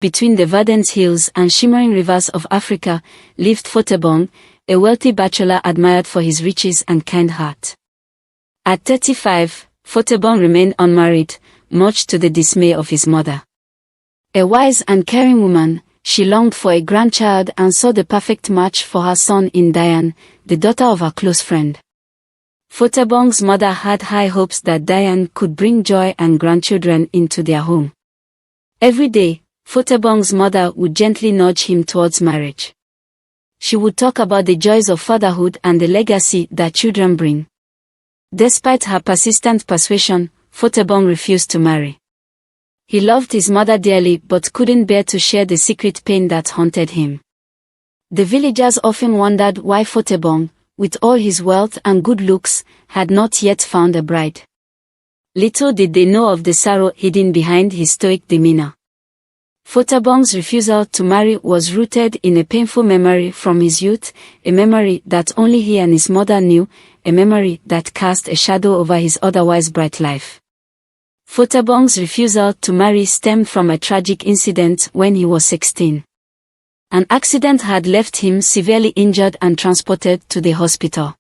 between the verdant hills and shimmering rivers of Africa, lived Fontebong, a wealthy bachelor admired for his riches and kind heart. At 35, Fontebong remained unmarried, much to the dismay of his mother. A wise and caring woman, she longed for a grandchild and saw the perfect match for her son in Diane, the daughter of her close friend. Fontebong's mother had high hopes that Diane could bring joy and grandchildren into their home. Every day, Fontebong's mother would gently nudge him towards marriage. She would talk about the joys of fatherhood and the legacy that children bring. Despite her persistent persuasion, Fontebong refused to marry. He loved his mother dearly but couldn't bear to share the secret pain that haunted him. The villagers often wondered why Fontebong, with all his wealth and good looks, had not yet found a bride. Little did they know of the sorrow hidden behind his stoic demeanor. Fontebong's refusal to marry was rooted in a painful memory from his youth, a memory that only he and his mother knew, a memory that cast a shadow over his otherwise bright life. Fontebong's refusal to marry stemmed from a tragic incident when he was 16. An accident had left him severely injured and transported to the hospital.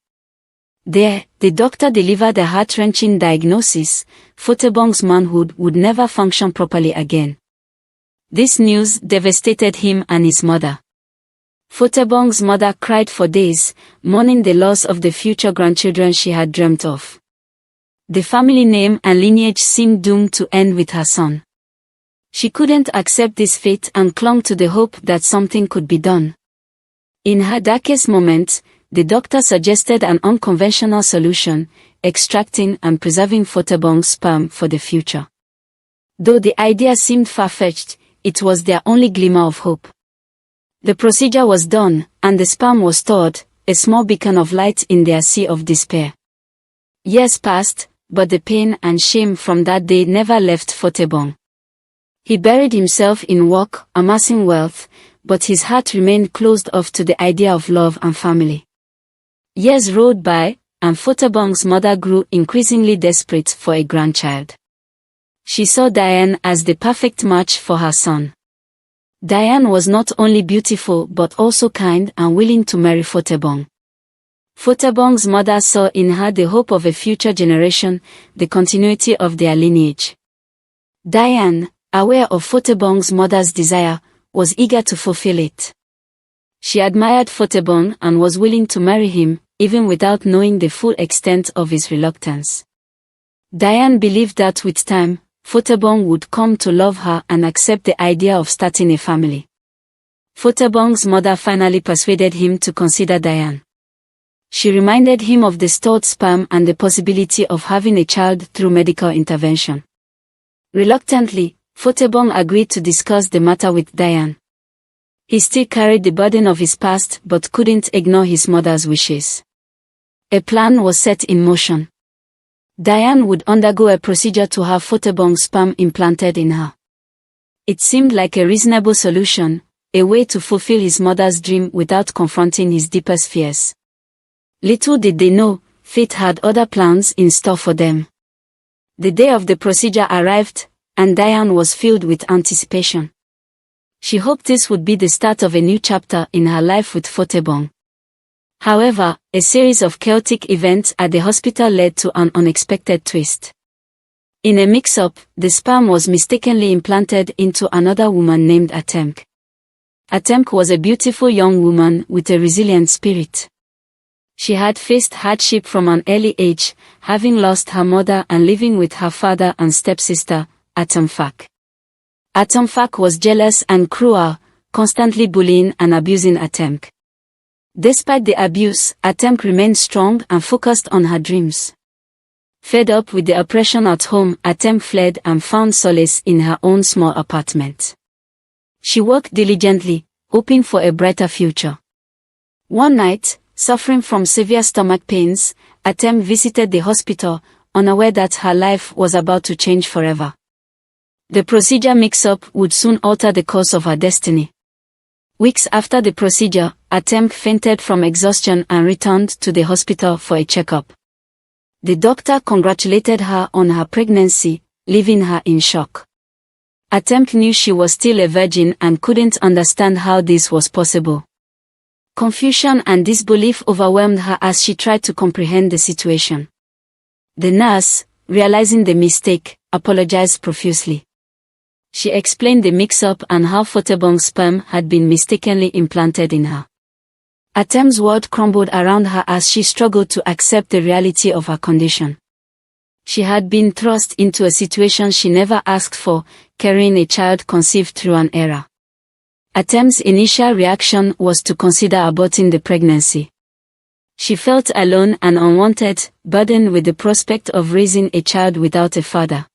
There, the doctor delivered a heart-wrenching diagnosis: Fontebong's manhood would never function properly again. This news devastated him and his mother. Fontebong's mother cried for days, mourning the loss of the future grandchildren she had dreamt of. The family name and lineage seemed doomed to end with her son. She couldn't accept this fate and clung to the hope that something could be done. In her darkest moment, the doctor suggested an unconventional solution: extracting and preserving Fontebong's sperm for the future. Though the idea seemed far-fetched, it was their only glimmer of hope. The procedure was done, and the sperm was stored, a small beacon of light in their sea of despair. Years passed, but the pain and shame from that day never left Fontebong. He buried himself in work, amassing wealth, but his heart remained closed off to the idea of love and family. Years rolled by, and Fontebong's mother grew increasingly desperate for a grandchild. She saw Diane as the perfect match for her son. Diane was not only beautiful but also kind and willing to marry Fontebong. Fontebong's mother saw in her the hope of a future generation, the continuity of their lineage. Diane, aware of Fontebong's mother's desire, was eager to fulfill it. She admired Fontebong and was willing to marry him, even without knowing the full extent of his reluctance. Diane believed that with time, Fontebong would come to love her and accept the idea of starting a family. Fontebong's mother finally persuaded him to consider Diane. She reminded him of the stored sperm and the possibility of having a child through medical intervention. Reluctantly, Fontebong agreed to discuss the matter with Diane. He still carried the burden of his past but couldn't ignore his mother's wishes. A plan was set in motion. Diane would undergo a procedure to have Fontebong's sperm implanted in her. It seemed like a reasonable solution, a way to fulfill his mother's dream without confronting his deepest fears. Little did they know, fate had other plans in store for them. The day of the procedure arrived, and Diane was filled with anticipation. She hoped this would be the start of a new chapter in her life with Fontebong. However, a series of chaotic events at the hospital led to an unexpected twist. In a mix-up, the sperm was mistakenly implanted into another woman named Atemk. Atemk was a beautiful young woman with a resilient spirit. She had faced hardship from an early age, having lost her mother and living with her father and stepsister, Atemfak. Atemfak was jealous and cruel, constantly bullying and abusing Atemk. Despite the abuse, Atemk remained strong and focused on her dreams. Fed up with the oppression at home, Atemk fled and found solace in her own small apartment. She worked diligently, hoping for a brighter future. One night, suffering from severe stomach pains, Atemk visited the hospital, unaware that her life was about to change forever. The procedure mix-up would soon alter the course of her destiny. Weeks after the procedure, Atemk fainted from exhaustion and returned to the hospital for a checkup. The doctor congratulated her on her pregnancy, leaving her in shock. Atem knew she was still a virgin and couldn't understand how this was possible. Confusion and disbelief overwhelmed her as she tried to comprehend the situation. The nurse, realizing the mistake, apologized profusely. She explained the mix-up and how Foteborn's sperm had been mistakenly implanted in her. Atem's world crumbled around her as she struggled to accept the reality of her condition. She had been thrust into a situation she never asked for, carrying a child conceived through an error. Atem's initial reaction was to consider aborting the pregnancy. She felt alone and unwanted, burdened with the prospect of raising a child without a father.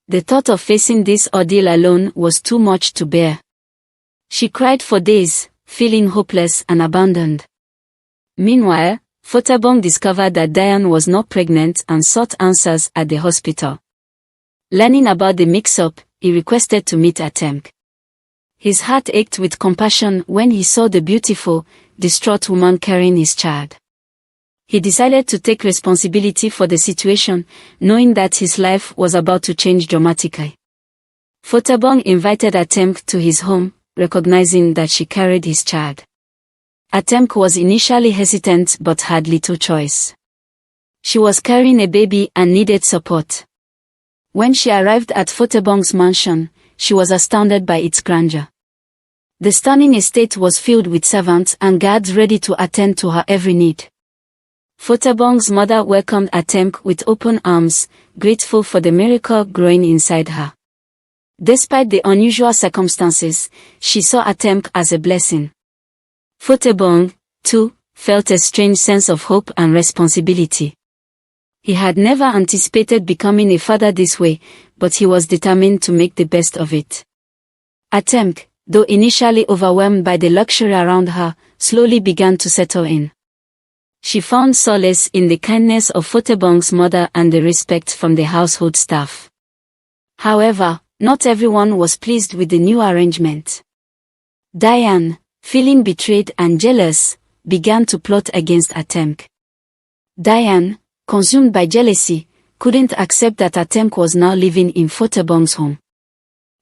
The thought of facing this ordeal alone was too much to bear. She cried for days, feeling hopeless and abandoned. Meanwhile, Foteborn discovered that Diane was not pregnant and sought answers at the hospital. Learning about the mix-up, he requested to meet Atem. His heart ached with compassion when he saw the beautiful, distraught woman carrying his child. He decided to take responsibility for the situation, knowing that his life was about to change dramatically. Foteborn invited Atem to his home, recognizing that she carried his child. Atem was initially hesitant but had little choice. She was carrying a baby and needed support. When she arrived at Foteborn's mansion, she was astounded by its grandeur. The stunning estate was filled with servants and guards ready to attend to her every need. Foteborn's mother welcomed Atem with open arms, grateful for the miracle growing inside her. Despite the unusual circumstances, she saw Atem as a blessing. Foteborn, too, felt a strange sense of hope and responsibility. He had never anticipated becoming a father this way, but he was determined to make the best of it. Atem, though initially overwhelmed by the luxury around her, slowly began to settle in. She found solace in the kindness of Foteborn's mother and the respect from the household staff. However, not everyone was pleased with the new arrangement. Diane, feeling betrayed and jealous, began to plot against Atem. Diane, consumed by jealousy, couldn't accept that Atem was now living in Foteborn's home.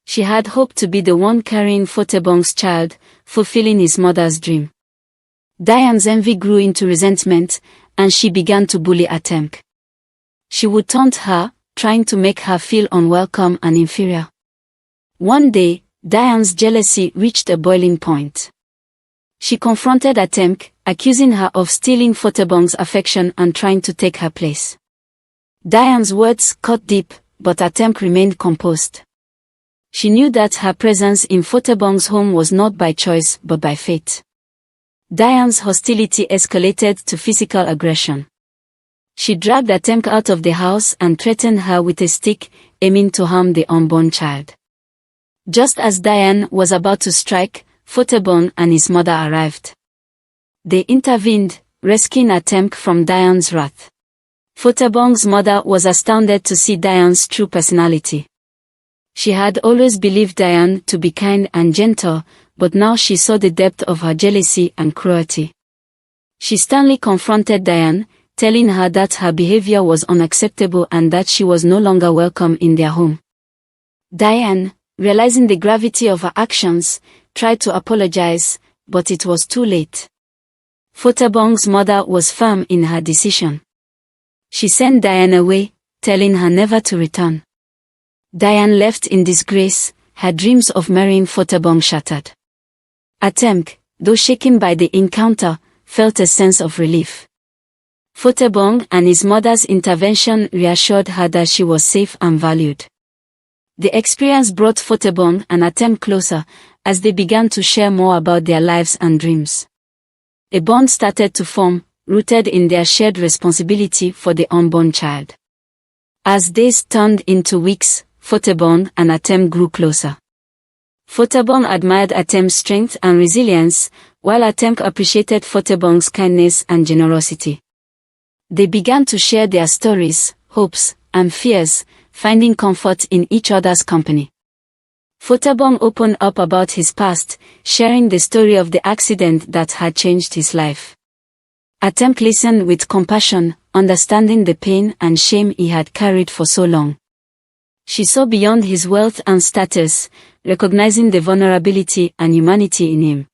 She had hoped to be the one carrying Foteborn's child, fulfilling his mother's dream. Diane's envy grew into resentment, and she began to bully Atem. She would taunt her, trying to make her feel unwelcome and inferior. One day, Diane's jealousy reached a boiling point. She confronted Atem, accusing her of stealing Foteborn's affection and trying to take her place. Diane's words cut deep, but Atem remained composed. She knew that her presence in Foteborn's home was not by choice but by fate. Diane's hostility escalated to physical aggression. She dragged Atem out of the house and threatened her with a stick, aiming to harm the unborn child. Just as Diane was about to strike, Foteborn and his mother arrived. They intervened, rescuing Atem from Diane's wrath. Foteborn's mother was astounded to see Diane's true personality. She had always believed Diane to be kind and gentle, but now she saw the depth of her jealousy and cruelty. She sternly confronted Diane, telling her that her behavior was unacceptable and that she was no longer welcome in their home. Diane, realizing the gravity of her actions, tried to apologize, but it was too late. Foteborn's mother was firm in her decision. She sent Diane away, telling her never to return. Diane left in disgrace, her dreams of marrying Foteborn shattered. Atem, though shaken by the encounter, felt a sense of relief. Foteborn and his mother's intervention reassured her that she was safe and valued. The experience brought Foteborn and Atem closer, as they began to share more about their lives and dreams. A bond started to form, rooted in their shared responsibility for the unborn child. As days turned into weeks, Foteborn and Atem grew closer. Foteborn admired Atem's strength and resilience, while Atem appreciated Foteborn's kindness and generosity. They began to share their stories, hopes, and fears, finding comfort in each other's company. Foteborn opened up about his past, sharing the story of the accident that had changed his life. Atem listened with compassion, understanding the pain and shame he had carried for so long. She saw beyond his wealth and status, recognizing the vulnerability and humanity in him.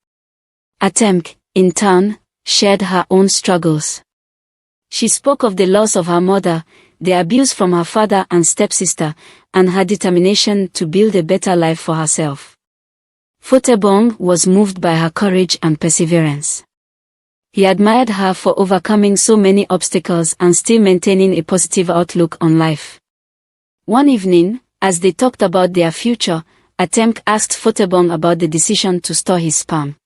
Atemk, in turn, shared her own struggles. She spoke of the loss of her mother, the abuse from her father and stepsister, and her determination to build a better life for herself. Fontebong was moved by her courage and perseverance. He admired her for overcoming so many obstacles and still maintaining a positive outlook on life. One evening, as they talked about their future, Atemk asked Fontebong about the decision to store his sperm.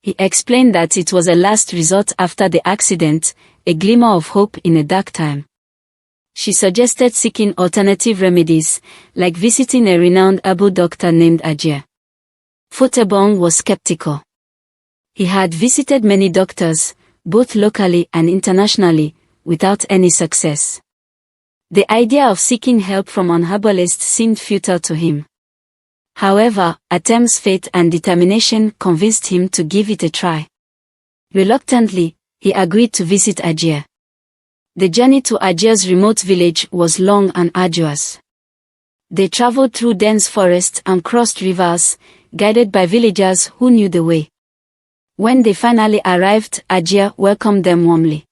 He explained that it was a last resort after the accident, a glimmer of hope in a dark time. She suggested seeking alternative remedies, like visiting a renowned herbal doctor named Ajia. Fontebong was skeptical. He had visited many doctors, both locally and internationally, without any success. The idea of seeking help from an herbalist seemed futile to him. However, Atemk's faith and determination convinced him to give it a try. Reluctantly, he agreed to visit Ajia. The journey to Ajia's remote village was long and arduous. They traveled through dense forests and crossed rivers, guided by villagers who knew the way. When they finally arrived, Ajia welcomed them warmly.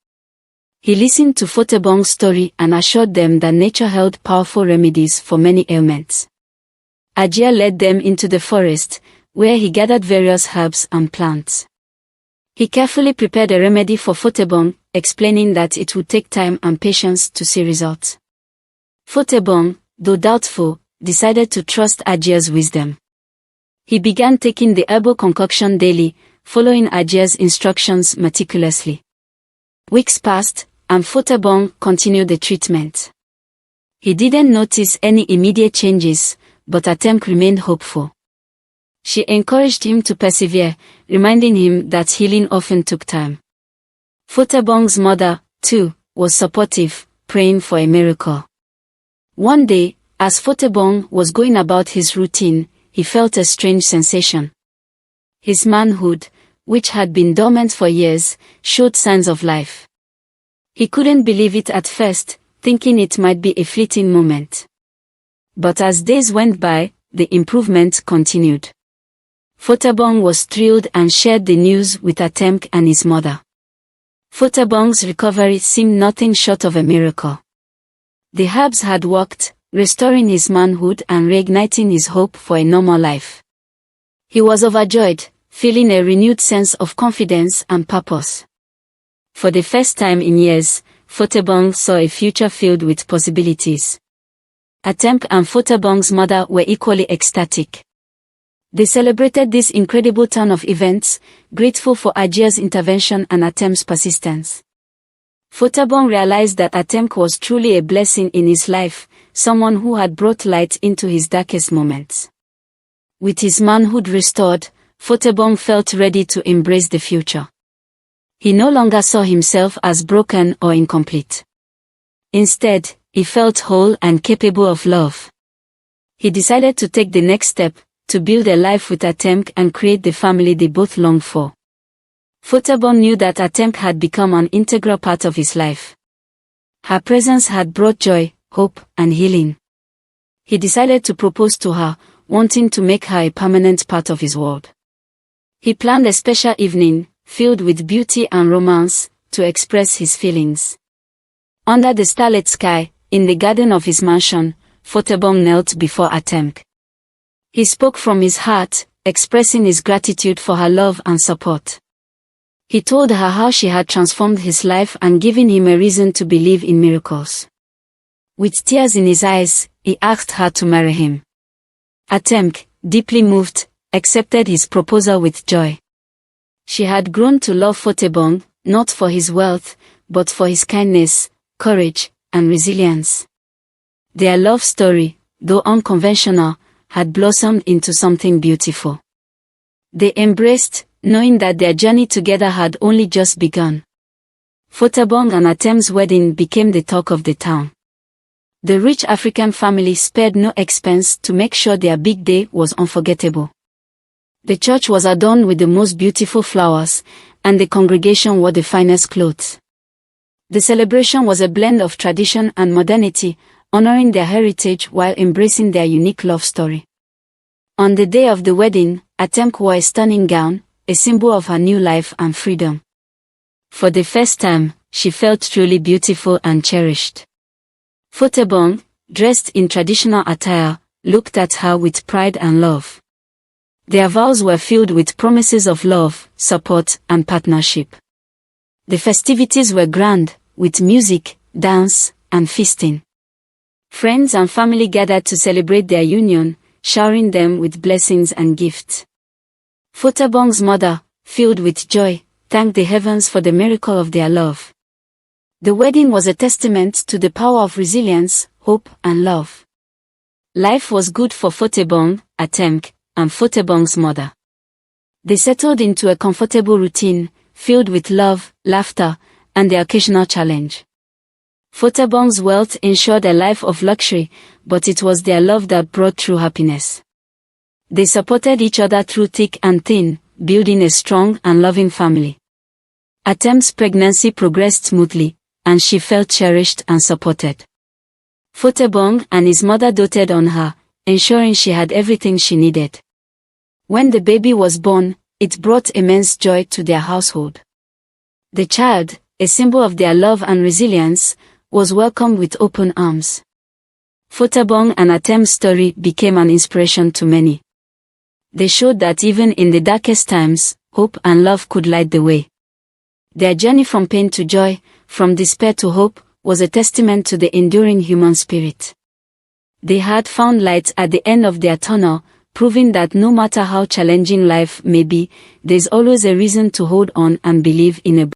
He listened to Fontebong's story and assured them that nature held powerful remedies for many ailments. Ajia led them into the forest, where he gathered various herbs and plants. He carefully prepared a remedy for Fontebong, explaining that it would take time and patience to see results. Fontebong, though doubtful, decided to trust Ajia's wisdom. He began taking the herbal concoction daily, following Ajia's instructions meticulously. Weeks passed, and Fontebong continued the treatment. He didn't notice any immediate changes, but Atemk remained hopeful. She encouraged him to persevere, reminding him that healing often took time. Fontebong's mother, too, was supportive, praying for a miracle. One day, as Fontebong was going about his routine, he felt a strange sensation. His manhood, which had been dormant for years, showed signs of life. He couldn't believe it at first, thinking it might be a fleeting moment. But as days went by, the improvement continued. Fontebong was thrilled and shared the news with Atemk and his mother. Fontebong's recovery seemed nothing short of a miracle. The herbs had worked, restoring his manhood and reigniting his hope for a normal life. He was overjoyed, feeling a renewed sense of confidence and purpose. For the first time in years, Fontebong saw a future filled with possibilities. Atemk and Fontebong's mother were equally ecstatic. They celebrated this incredible turn of events, grateful for Ajia's intervention and Atemk's persistence. Fontebong realized that Atemk was truly a blessing in his life, someone who had brought light into his darkest moments. With his manhood restored, Fontebong felt ready to embrace the future. He no longer saw himself as broken or incomplete. Instead, he felt whole and capable of love. He decided to take the next step, to build a life with Atemk and create the family they both longed for. Fontebong knew that Atemk had become an integral part of his life. Her presence had brought joy, hope, and healing. He decided to propose to her, wanting to make her a permanent part of his world. He planned a special evening, filled with beauty and romance, to express his feelings. Under the starlit sky, in the garden of his mansion, Fontebong knelt before Atemk. He spoke from his heart, expressing his gratitude for her love and support. He told her how she had transformed his life and given him a reason to believe in miracles. With tears in his eyes, he asked her to marry him. Atemk, deeply moved, accepted his proposal with joy. She had grown to love Fontebong, not for his wealth, but for his kindness, courage, and resilience. Their love story, though unconventional, had blossomed into something beautiful. They embraced, knowing that their journey together had only just begun. Fontebong and Atemk's wedding became the talk of the town. The rich African family spared no expense to make sure their big day was unforgettable. The church was adorned with the most beautiful flowers, and the congregation wore the finest clothes. The celebration was a blend of tradition and modernity, honoring their heritage while embracing their unique love story. On the day of the wedding, Atem wore a stunning gown, a symbol of her new life and freedom. For the first time, she felt truly beautiful and cherished. Fotebong, dressed in traditional attire, looked at her with pride and love. Their vows were filled with promises of love, support, and partnership. The festivities were grand, with music, dance, and feasting. Friends and family gathered to celebrate their union, showering them with blessings and gifts. Fotebong's mother, filled with joy, thanked the heavens for the miracle of their love. The wedding was a testament to the power of resilience, hope, and love. Life was good for Fotebong, Atem, and Fotebong's mother. They settled into a comfortable routine, filled with love, laughter, and the occasional challenge. Fotebong's wealth ensured a life of luxury, but it was their love that brought true happiness. They supported each other through thick and thin, building a strong and loving family. Atem's pregnancy progressed smoothly, and she felt cherished and supported. Fotebong and his mother doted on her, ensuring she had everything she needed. When the baby was born, it brought immense joy to their household. The child, a symbol of their love and resilience, was welcomed with open arms. Fotebong and Atem's story became an inspiration to many. They showed that even in the darkest times, hope and love could light the way. Their journey from pain to joy, from despair to hope, was a testament to the enduring human spirit. They had found light at the end of their tunnel, proving that no matter how challenging life may be, there's always a reason to hold on and believe in a